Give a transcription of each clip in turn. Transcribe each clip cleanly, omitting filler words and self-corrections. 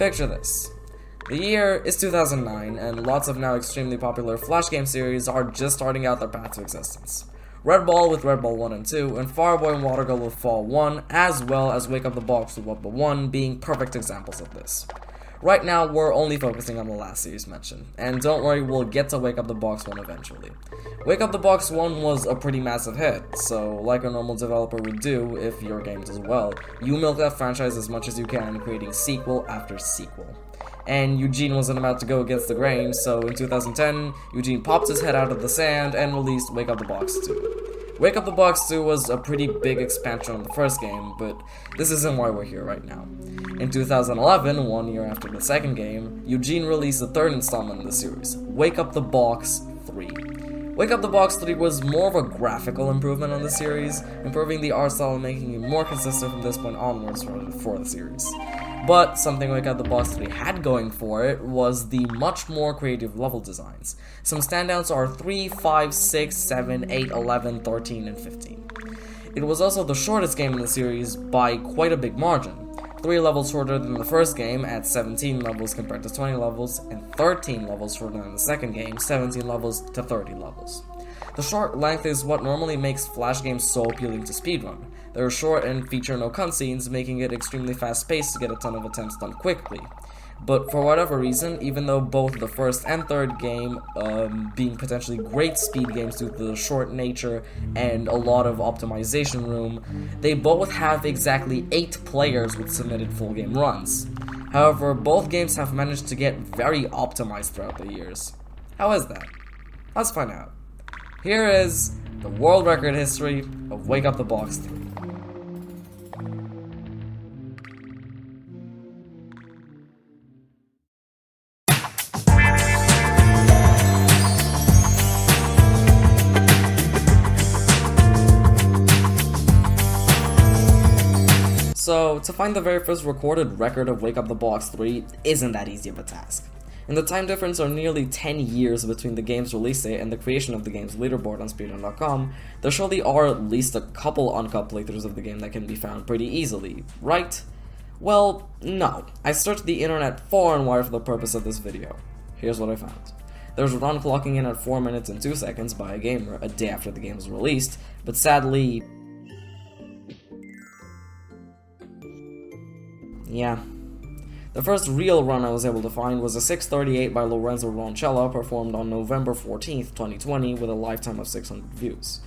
Picture this. The year is 2009, and lots of now extremely popular Flash game series are just starting out their path to existence. Red Ball with Red Ball 1 and 2, and Fireboy and Water Girl with Fall 1, as well as Wake Up the Box with Wake Up the 1 being perfect examples of this. Right now, we're only focusing on the last series mentioned, and don't worry, we'll get to Wake Up the Box 1 eventually. Wake Up the Box 1 was a pretty massive hit, so like a normal developer would do if your game does well, you milk that franchise as much as you can, creating sequel after sequel. And Eugene wasn't about to go against the grain, so in 2010, Eugene popped his head out of the sand and released Wake Up the Box 2. Wake Up the Box 2 was a pretty big expansion on the first game, but this isn't why we're here right now. In 2011, 1 year after the second game, Eugene released the third installment in the series, Wake Up the Box 3. Wake Up the Box 3 was more of a graphical improvement on the series, improving the art style and making it more consistent from this point onwards for the series. But something Wake Up the Box 3 had going for it was the much more creative level designs. Some standouts are 3, 5, 6, 7, 8, 11, 13, and 15. It was also the shortest game in the series by quite a big margin. 3 levels shorter than the first game at 17 levels compared to 20 levels, and 13 levels shorter than the second game, 17 levels to 30 levels. The short length is what normally makes Flash games so appealing to speedrun. They're short and feature no cutscenes, making it extremely fast-paced to get a ton of attempts done quickly. But for whatever reason, even though both the first and third game being potentially great speed games due to the short nature and a lot of optimization room, they both have exactly 8 players with submitted full game runs. However, both games have managed to get very optimized throughout the years. How is that? Let's find out. Here is the world record history of Wake Up the Box 3. So, to find the very first recorded record of Wake Up the Box 3 isn't that easy of a task. And the time difference of nearly 10 years between the game's release date and the creation of the game's leaderboard on speedrun.com, there surely are at least a couple uncut playthroughs of the game that can be found pretty easily, right? Well, no. I searched the internet far and wide for the purpose of this video. Here's what I found. There's a run clocking in at 4 minutes and 2 seconds by a gamer a day after the game was released, but sadly... yeah. The first real run I was able to find was a 6:38 by Lorenzo Roncella, performed on November 14th, 2020, with a lifetime of 600 views.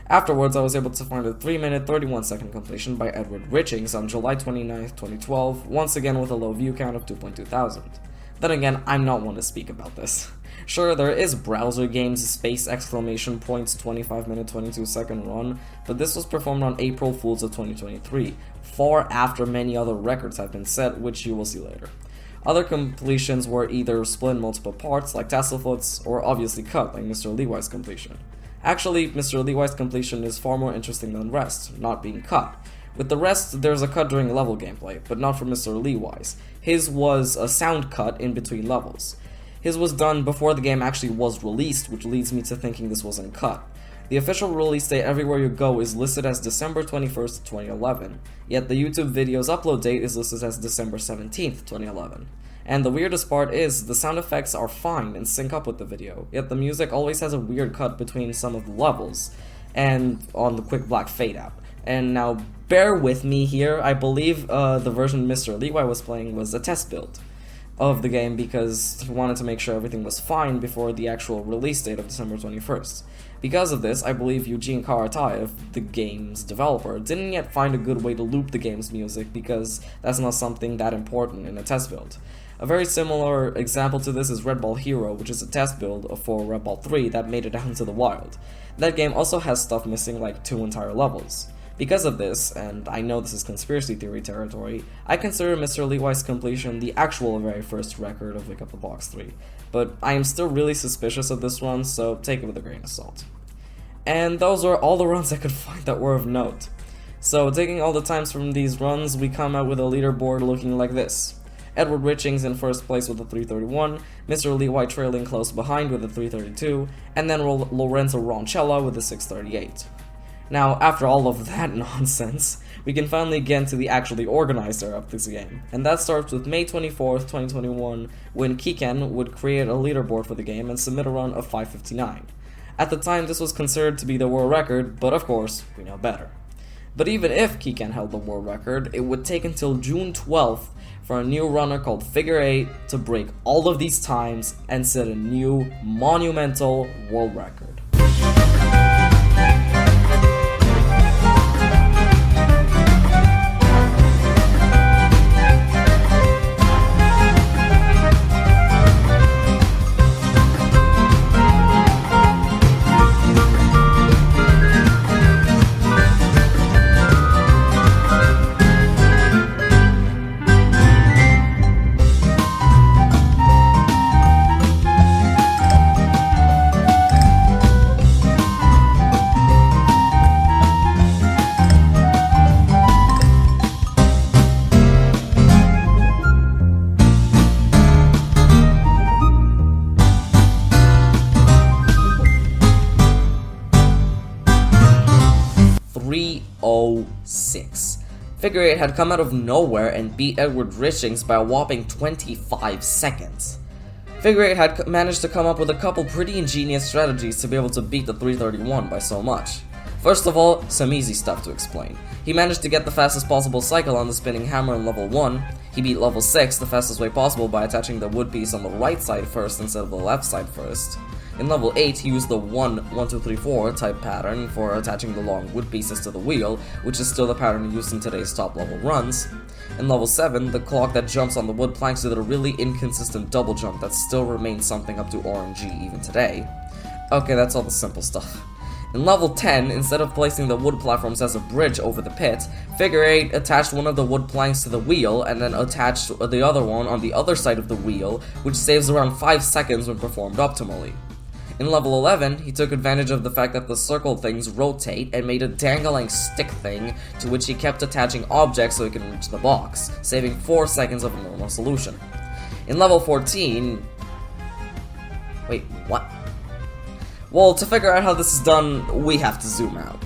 Afterwards, I was able to find a 3-minute, 31-second completion by Edward Richings on July 29th, 2012, once again with a low view count of 2.2 thousand. Then again, I'm not one to speak about this. Sure, there is Browser Games Space exclamation points 25-minute, 22-second run, but this was performed on April Fools of 2023, far after many other records have been set, which you will see later. Other completions were either split in multiple parts, like Tasselfoot's, or obviously cut, like Mr. Lewi's completion. Actually, Mr. Lewi's completion is far more interesting than the rest, not being cut. With the rest, there's a cut during level gameplay, but not for Mr. Lewi's. His was a sound cut in between levels. His was done before the game actually was released, which leads me to thinking this wasn't cut. The official release date everywhere you go is listed as December 21st, 2011, yet the YouTube video's upload date is listed as December 17th, 2011. And the weirdest part is, the sound effects are fine and sync up with the video, yet the music always has a weird cut between some of the levels, and on the quick black fade out. And now, bear with me here, I believe the version Mr. Lewi was playing was a test build of the game because he wanted to make sure everything was fine before the actual release date of December 21st. Because of this, I believe Eugene Karatayev, the game's developer, didn't yet find a good way to loop the game's music because that's not something that important in a test build. A very similar example to this is Red Ball Hero, which is a test build for Red Ball 3 that made it out into the wild. That game also has stuff missing like 2 entire levels. Because of this, and I know this is conspiracy theory territory, I consider Mr. Lewi's completion the actual very first record of Wake Up the Box 3, but I am still really suspicious of this run, so take it with a grain of salt. And those are all the runs I could find that were of note. So taking all the times from these runs, we come out with a leaderboard looking like this. Edward Richings in first place with a 331, Mr. Lewi trailing close behind with a 332, and then Lorenzo Roncella with a 638. Now, after all of that nonsense, we can finally get into the actually organizer of this game, and that starts with May 24th, 2021, when Kiken would create a leaderboard for the game and submit a run of 5:59. At the time, this was considered to be the world record, but of course, we know better. But even if Kiken held the world record, it would take until June 12th for a new runner called Figure 8 to break all of these times and set a new monumental world record. Figure 8 had come out of nowhere and beat Edward Richings by a whopping 25 seconds. Figure 8 had managed to come up with a couple pretty ingenious strategies to be able to beat the 331 by so much. First of all, some easy stuff to explain. He managed to get the fastest possible cycle on the spinning hammer in level 1, he beat level 6 the fastest way possible by attaching the wood piece on the right side first instead of the left side first. In level 8, he used the 1-1-2-3-4 type pattern for attaching the long wood pieces to the wheel, which is still the pattern used in today's top level runs. In level 7, the clock that jumps on the wood planks did a really inconsistent double jump that still remains something up to RNG even today. Okay, that's all the simple stuff. In level 10, instead of placing the wood platforms as a bridge over the pit, Figure 8 attached one of the wood planks to the wheel and then attached the other one on the other side of the wheel, which saves around 5 seconds when performed optimally. In level 11, he took advantage of the fact that the circle things rotate and made a dangling stick thing to which he kept attaching objects so he can reach the box, saving 4 seconds of a normal solution. In level 14... Wait, what? Well, to figure out how this is done, we have to zoom out.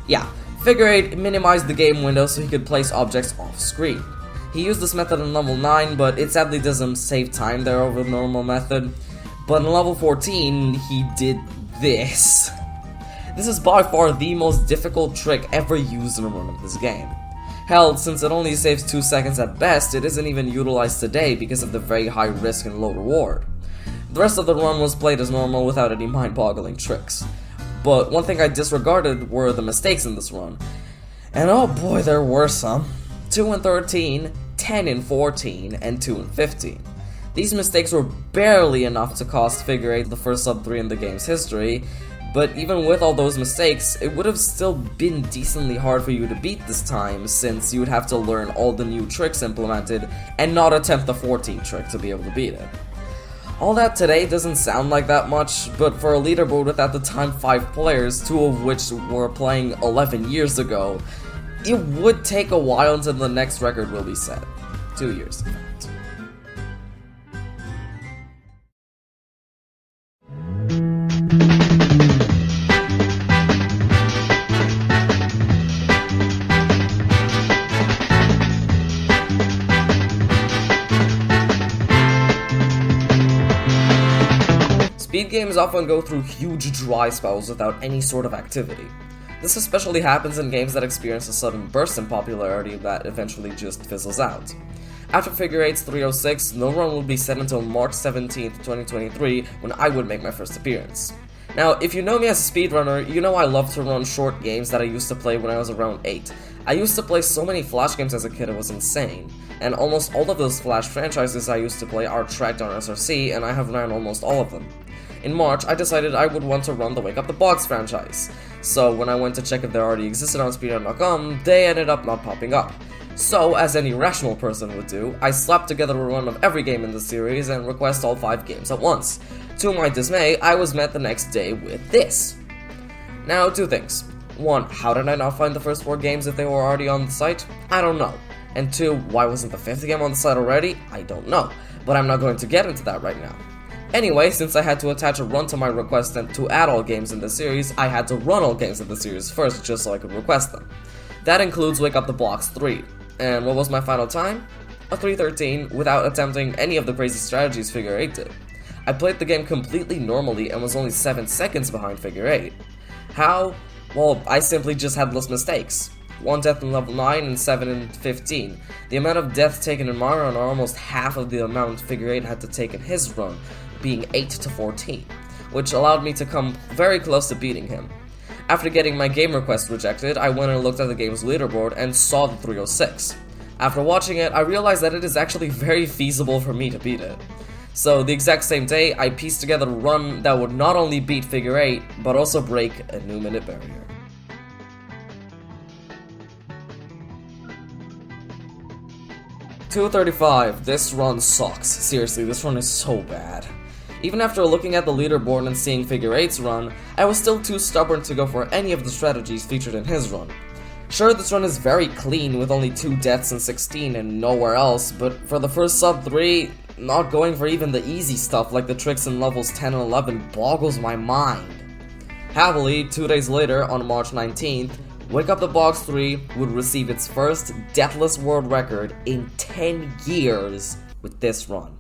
Yeah, Figure 8 minimized the game window so he could place objects off screen. He used this method in level 9, but it sadly doesn't save time there over the normal method. But in level 14, he did this. This is by far the most difficult trick ever used in a run of this game. Hell, since it only saves 2 seconds at best, it isn't even utilized today because of the very high risk and low reward. The rest of the run was played as normal without any mind-boggling tricks. But one thing I disregarded were the mistakes in this run. And oh boy, there were some. 2 in 13, 10 in 14, and 2 in 15. These mistakes were barely enough to cost Figure 8 the first sub 3 in the game's history, but even with all those mistakes, it would have still been decently hard for you to beat this time, since you would have to learn all the new tricks implemented and not attempt the 14 trick to be able to beat it. All that today doesn't sound like that much, but for a leaderboard with at the time 5 players, 2 of which were playing 11 years ago, it would take a while until the next record will be set. 2 years, in fact. Speed games often go through huge dry spells without any sort of activity. This especially happens in games that experience a sudden burst in popularity that eventually just fizzles out. After Figure 8's 306, no run will be set until March 17th, 2023, when I would make my first appearance. Now, if you know me as a speedrunner, you know I love to run short games that I used to play when I was around 8. I used to play so many Flash games as a kid it was insane, and almost all of those Flash franchises I used to play are tracked on SRC, and I have ran almost all of them. In March, I decided I would want to run the Wake Up the Box franchise, so when I went to check if they already existed on speedrun.com, they ended up not popping up. So, as any rational person would do, I slapped together a run of every game in the series and request all 5 games at once. To my dismay, I was met the next day with this. Now, 2 things. 1, how did I not find the first 4 games if they were already on the site? I don't know. And 2, why wasn't the 5th game on the site already? I don't know. But I'm not going to get into that right now. Anyway, since I had to attach a run to my request and to add all games in the series, I had to run all games in the series first just so I could request them. That includes Wake Up the Blocks 3. And what was my final time? A 3:13 without attempting any of the crazy strategies Figure 8 did. I played the game completely normally and was only 7 seconds behind Figure 8. How? Well, I simply just had less mistakes. 1 death in level 9 and 7 in 15. The amount of deaths taken in my run are almost half of the amount Figure 8 had to take in his run, being 8 to 14, which allowed me to come very close to beating him. After getting my game request rejected, I went and looked at the game's leaderboard and saw the 306. After watching it, I realized that it is actually very feasible for me to beat it. So the exact same day, I pieced together a run that would not only beat Figure 8, but also break a new minute barrier. $2.35. This run sucks. Seriously, this run is so bad. Even after looking at the leaderboard and seeing Figure 8's run, I was still too stubborn to go for any of the strategies featured in his run. Sure, this run is very clean with only 2 deaths in 16 and nowhere else, but for the first sub 3, not going for even the easy stuff like the tricks in levels 10 and 11 boggles my mind. Happily, 2 days later, on March 19th, Wake Up the Box 3 would receive its first deathless world record in 10 years with this run.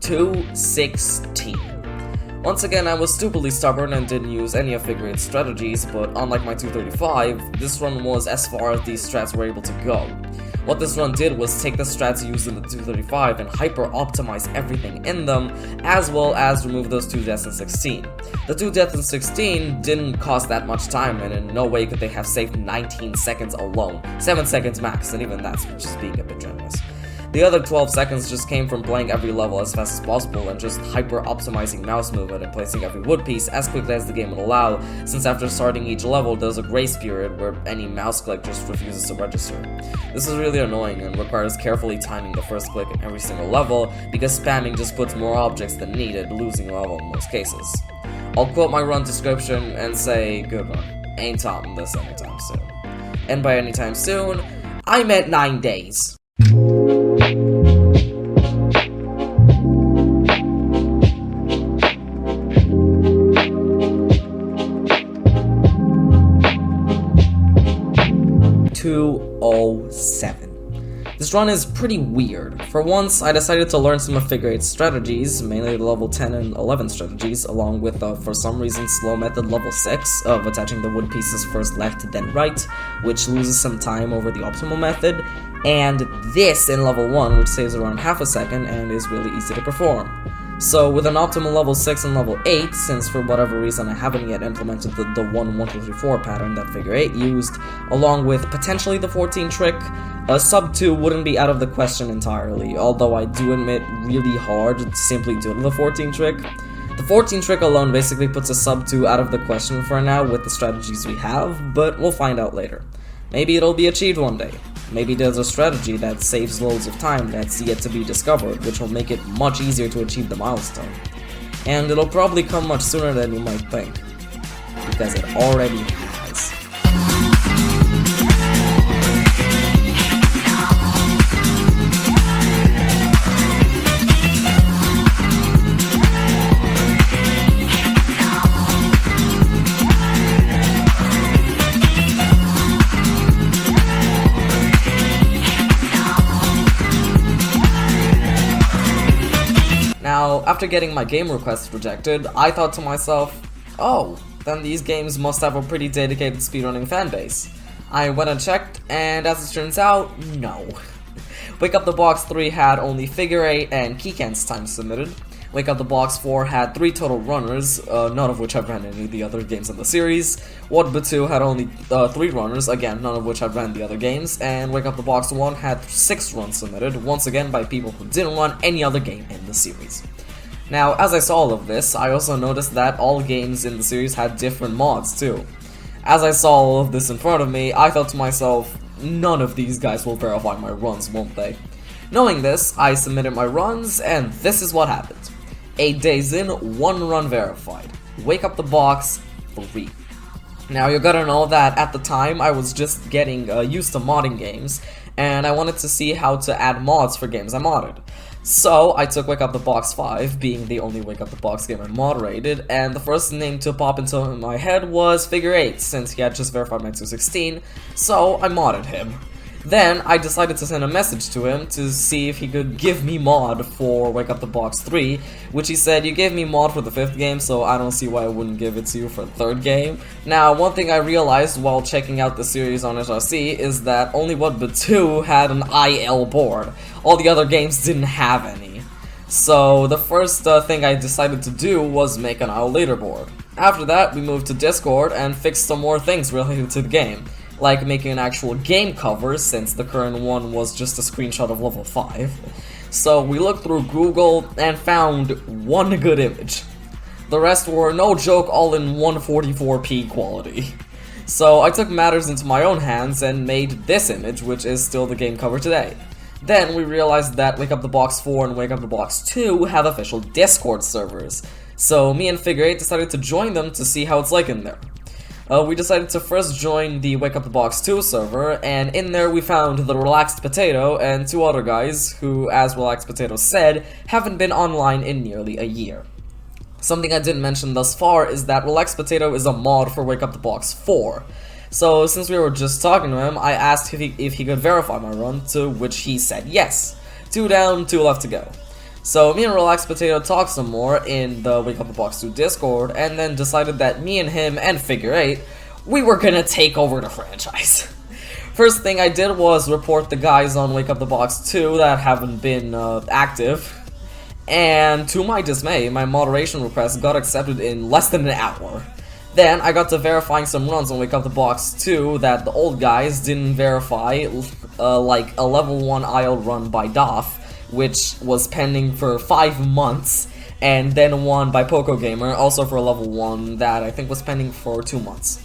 $2.16. Once again, I was stupidly stubborn and didn't use any of Figure 8's strategies, but unlike my 2.35, this run was as far as these strats were able to go. What this run did was take the strats used in the 2.35 and hyper-optimize everything in them, as well as remove those 2 deaths in 16. The 2 deaths in 16 didn't cost that much time, and in no way could they have saved 19 seconds alone. 7 seconds max, and even that's just being a bit generous. The other 12 seconds just came from playing every level as fast as possible and just hyper-optimizing mouse movement and placing every wood piece as quickly as the game would allow, since after starting each level there's a grace period where any mouse click just refuses to register. This is really annoying and requires carefully timing the first click in every single level, because spamming just puts more objects than needed, losing a level in most cases. I'll quote my run description and say, good run. Ain't topping this anytime soon. And by anytime soon, I meant 9 days. $2.07. This run is pretty weird. For once, I decided to learn some of Figure 8's strategies, mainly the level 10 and 11 strategies, along with for some reason slow method level 6 of attaching the wood pieces first left then right, which loses some time over the optimal method, and this in level 1, which saves around half a second and is really easy to perform. So with an optimal level 6 and level 8, since for whatever reason I haven't yet implemented the 1, 1, 2, 3, 4 pattern that Figure 8 used, along with potentially the 14 trick, a sub 2 wouldn't be out of the question entirely, although I do admit really hard to simply do the 14 trick. The 14 trick alone basically puts a sub 2 out of the question for now with the strategies we have, but we'll find out later. Maybe it'll be achieved one day. Maybe there's a strategy that saves loads of time that's yet to be discovered, which will make it much easier to achieve the milestone. And it'll probably come much sooner than you might think, because it already has. Now, after getting my game request rejected, I thought to myself, oh, then these games must have a pretty dedicated speedrunning fanbase. I went and checked, and as it turns out, no. Wake Up the Box 3 had only Figure 8 and Kiken's time submitted. Wake Up the Box 4 had 3 total runners, none of which have ran any of the other games in the series. Whatba 2 had only 3 runners, again none of which have ran the other games, and Wake Up the Box 1 had 6 runs submitted, once again by people who didn't run any other game in the series. Now, as I saw all of this, I also noticed that all games in the series had different mods too. As I saw all of this in front of me, I thought to myself, none of these guys will verify my runs, won't they? Knowing this, I submitted my runs, and this is what happened. 8 days in, 1 run verified. Wake Up the Box 3. Now you gotta know that at the time I was just getting used to modding games, and I wanted to see how to add mods for games I modded. So I took Wake Up the Box 5, being the only Wake Up the Box game I moderated, and the first name to pop into my head was Figure 8, since he had just verified my 216, so I modded him. Then I decided to send a message to him to see if he could give me mod for Wake Up the Box 3, which he said, "You gave me mod for the 5th game, so I don't see why I wouldn't give it to you for the 3rd game." Now, one thing I realized while checking out the series on SRC is that only Whatbit2 had an IL board. All the other games didn't have any. So the first thing I decided to do was make an IL leaderboard. After that, we moved to Discord and fixed some more things related to the game, like making an actual game cover, since the current one was just a screenshot of level 5. So we looked through Google and found one good image. The rest were, no joke, all in 144p quality. So I took matters into my own hands and made this image, which is still the game cover today. Then we realized that Wake Up the Box 4 and Wake Up the Box 2 have official Discord servers. So me and Figure 8 decided to join them to see how it's like in there. We decided to first join the Wake Up the Box 2 server, and in there we found the Relaxed Potato and 2 other guys who, as Relaxed Potato said, haven't been online in nearly a year. Something I didn't mention thus far is that Relaxed Potato is a mod for Wake Up the Box 4. So since we were just talking to him, I asked if he could verify my run, to which he said yes. 2 down, 2 left to go. So me and Relaxed Potato talked some more in the Wake Up the Box 2 Discord, and then decided that me and him and Figure 8, we were gonna take over the franchise. First thing I did was report the guys on Wake Up the Box 2 that haven't been active, and to my dismay, my moderation request got accepted in less than an hour. Then I got to verifying some runs on Wake Up the Box 2 that the old guys didn't verify, like a level 1 IL run by Doff, which was pending for 5 months, and then one by Poco Gamer, also for a level 1 that I think was pending for 2 months.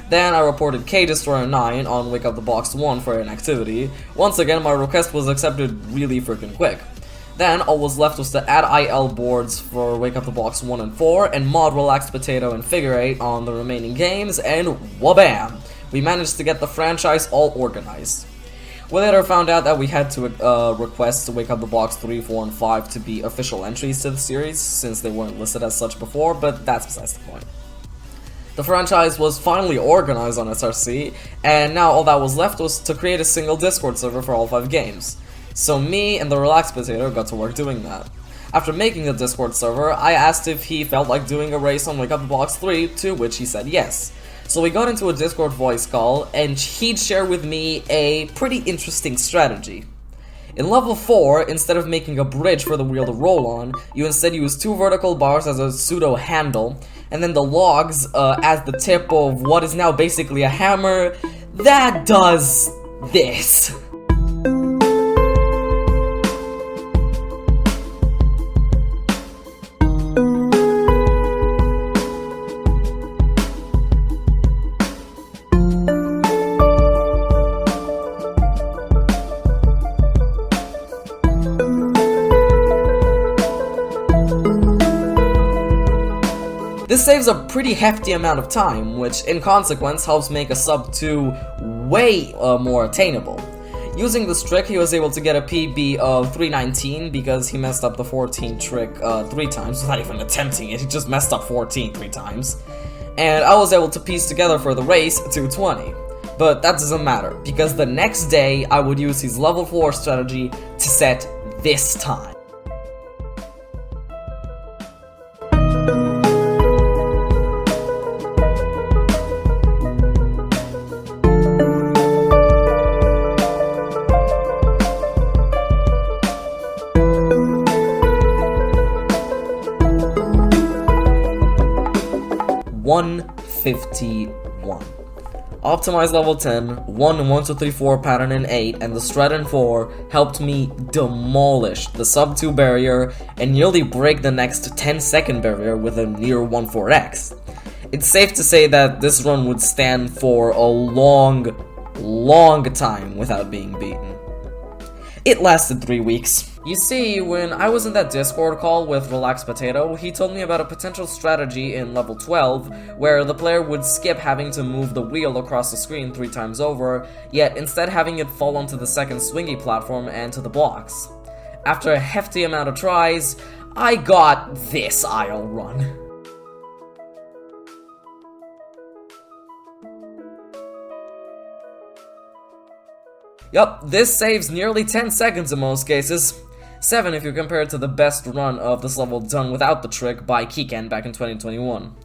Then I reported K-Destroyer9 on Wake Up the Box 1 for inactivity. Once again, my request was accepted really freaking quick. Then all was left was to add IL boards for Wake Up the Box 1 and 4, and mod Relaxed Potato and Figure 8 on the remaining games, and wabam! We managed to get the franchise all organized. We later found out that we had to request Wake Up the Box 3, 4, and 5 to be official entries to the series, since they weren't listed as such before, but that's besides the point. The franchise was finally organized on SRC, and now all that was left was to create a single Discord server for all 5 games. So me and the Relaxed Potato got to work doing that. After making the Discord server, I asked if he felt like doing a race on Wake Up the Box 3, to which he said yes. So we got into a Discord voice call, and he'd share with me a pretty interesting strategy. In level 4, instead of making a bridge for the wheel to roll on, you instead use 2 vertical bars as a pseudo handle, and then the logs as the tip of what is now basically a hammer that does this. This saves a pretty hefty amount of time, which in consequence helps make a sub 2 way more attainable. Using this trick, he was able to get a PB of 319 because he messed up the 14 trick 3 times, without even attempting it. He just messed up 14 3 times. And I was able to piece together for the race 220. But that doesn't matter, because the next day I would use his level 4 strategy to set this time. $151. Optimize level 10, 1, 1, 2, 3, 4 pattern in 8, and the strat in 4 helped me demolish the sub 2 barrier and nearly break the next 10-second barrier with a near 1-4x. It's safe to say that this run would stand for a long time without being beaten. It lasted 3 weeks. You see, when I was in that Discord call with Relaxed Potato, he told me about a potential strategy in level 12 where the player would skip having to move the wheel across the screen 3 times over, yet instead having it fall onto the second swingy platform and to the blocks. After a hefty amount of tries, I got this aisle run. Yup, this saves nearly 10 seconds in most cases. 7 if you compare it to the best run of this level done without the trick by Kiken back in 2021.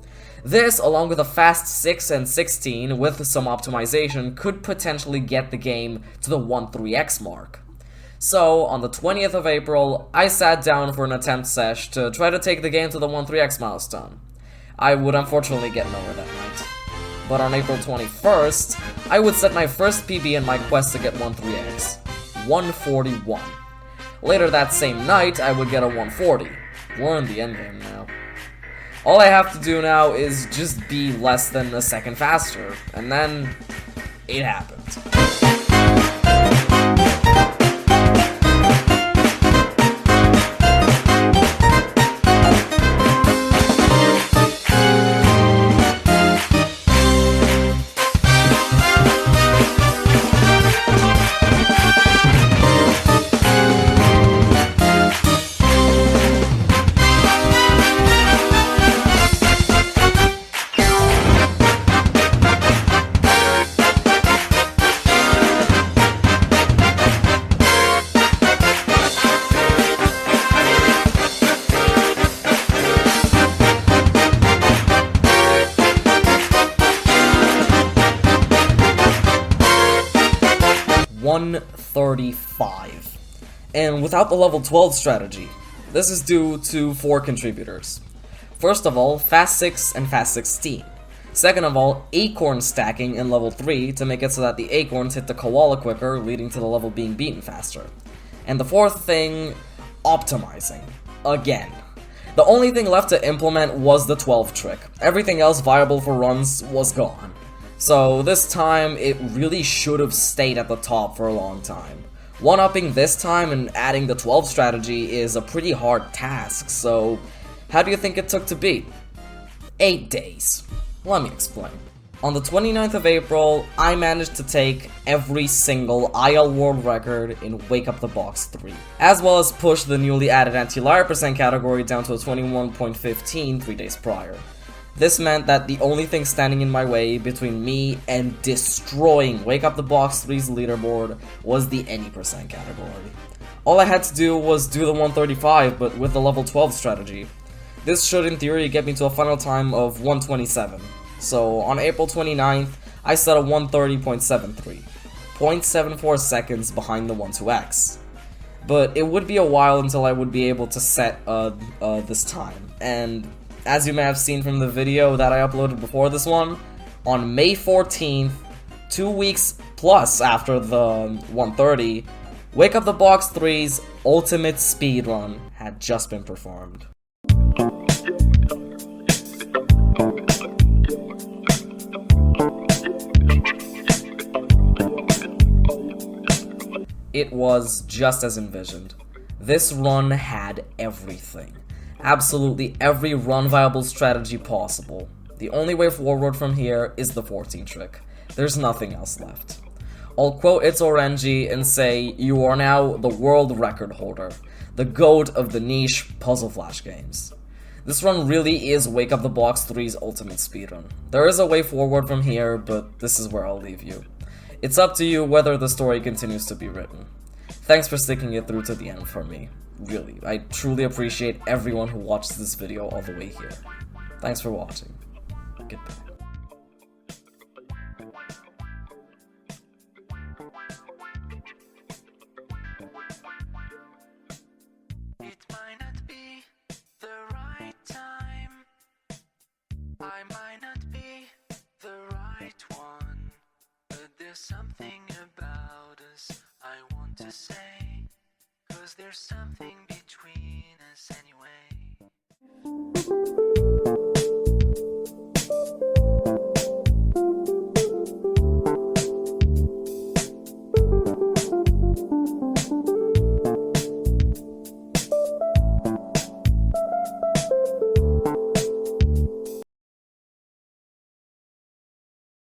This, along with a fast 6 and 16 with some optimization, could potentially get the game to the 1-3x mark. So, on the 20th of April, I sat down for an attempt sesh to try to take the game to the 1-3x milestone. I would unfortunately get nowhere that night. But on April 21st, I would set my first PB in my quest to get 1-3x. 141. Later that same night, I would get a 140. We're in the endgame now. All I have to do now is just be less than a second faster, and then it happened. $135. And without the level 12 strategy. This is due to 4 contributors. First of all, fast 6 and fast 16. Second of all, acorn stacking in level 3 to make it so that the acorns hit the koala quicker, leading to the level being beaten faster. And the fourth thing, optimizing. Again. The only thing left to implement was the 12 trick. Everything else viable for runs was gone. So this time, it really should have stayed at the top for a long time. One-upping this time and adding the 12 strategy is a pretty hard task, so how do you think it took to beat? 8 days. Let me explain. On the 29th of April, I managed to take every single IL world record in Wake Up the Box 3, as well as push the newly added anti-liar percent category down to a 21.15 3 days prior. This meant that the only thing standing in my way between me and destroying Wake Up the Box 3's leaderboard was the any percent category. All I had to do was do the 135, but with the level 12 strategy. This should in theory get me to a final time of 127. So on April 29th, I set a 130.73, 0.74 seconds behind the 12x. But it would be a while until I would be able to set this time, and as you may have seen from the video that I uploaded before this one, on May 14th, 2 weeks plus after the 130, Wake Up the Box 3's ultimate speedrun had just been performed. It was just as envisioned. This run had everything. Absolutely every run-viable strategy possible. The only way forward from here is the 14 trick. There's nothing else left. I'll quote its Orenji and say, "You are now the world record holder, the GOAT of the niche puzzle flash games." This run really is Wake Up the Box 3's ultimate speedrun. There is a way forward from here, but this is where I'll leave you. It's up to you whether the story continues to be written. Thanks for sticking it through to the end for me. Really, I truly appreciate everyone who watched this video all the way here. Thanks for watching. Goodbye. It might not be the right time. I might not be the right one. But there's something about us I want to say. 'Cause there's something